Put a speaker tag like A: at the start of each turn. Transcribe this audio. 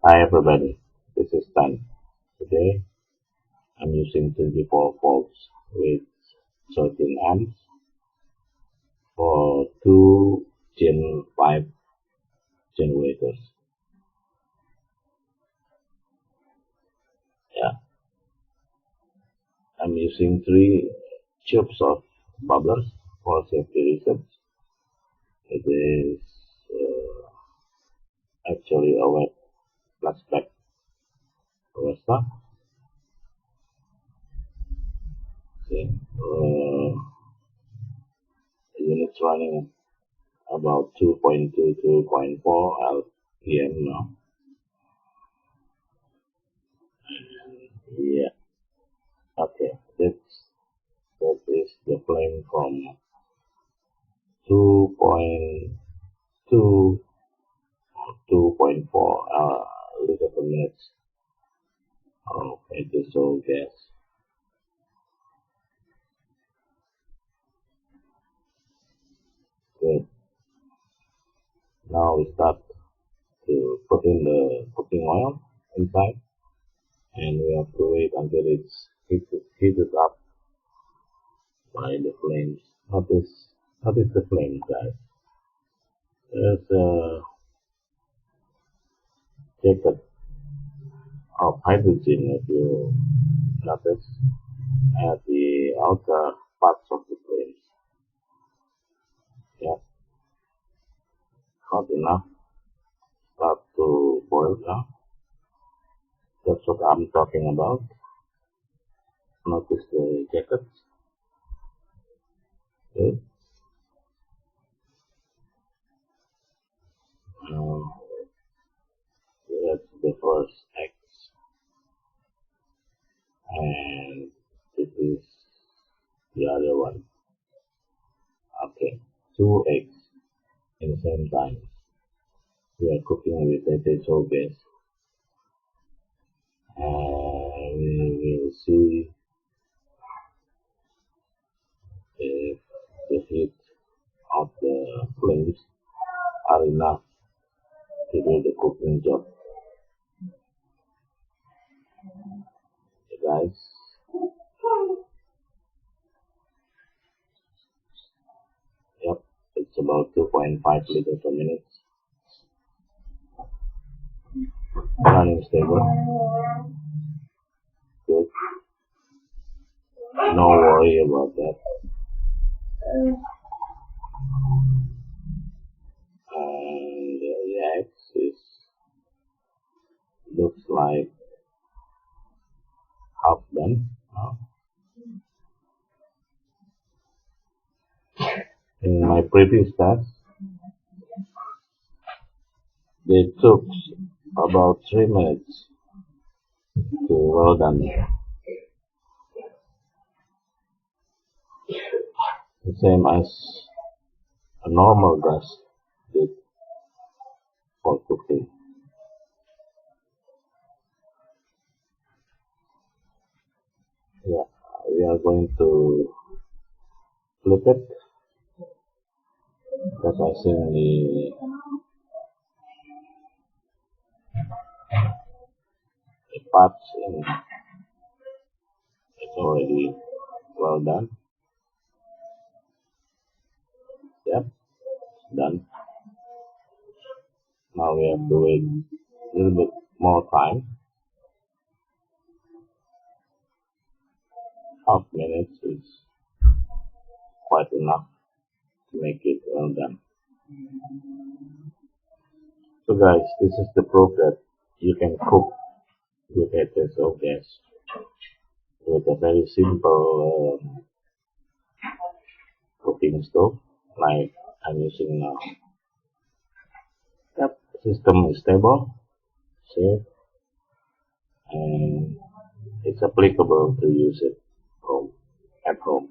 A: Hi everybody, this is Tan. Today I'm using 24 volts with 13 amps for two Gen 5 generators. Yeah, I'm using three tubes of bubblers for safety reasons. It is actually a wet flashback stuff. See, the unit's running about 2.2 to 2.4 LPM now. Yeah, okay, that is the flame from 2.2 or 2.4 liter per minute of HHO gas. Good. Now we start to put in the cooking oil inside, and we have to wait until it's heated up by the flames. Notice the flames, guys. There's a jacket of hydrogen, if you notice, at the outer parts of the flames. Yeah, hot enough. Start to boil now. That's what I'm talking about. Notice the jacket. Good. Now that's the first X, and this is the other one. Okay, two eggs in the same time. We are cooking with HHO gas, and we will see if the heat of the flames are enough to do the cooking job. Okay, guys. Yep, it's about 2.5 liters per minute. Running stable. Good. No worry about that. And yeah, it looks like half done now. In my previous test, they took about 3 minutes to well done. The same as a normal gas did for cooking. Yeah, we are going to flip it because I think the parts in it's already well done. Yep, done. Now we have to wait a little bit more time. Half minutes is quite enough to make it well done. So guys, this is the proof that you can cook with HHO gas with a very simple cooking stove like I'm using now. Yep, system is stable, safe, and it's applicable to use it at home.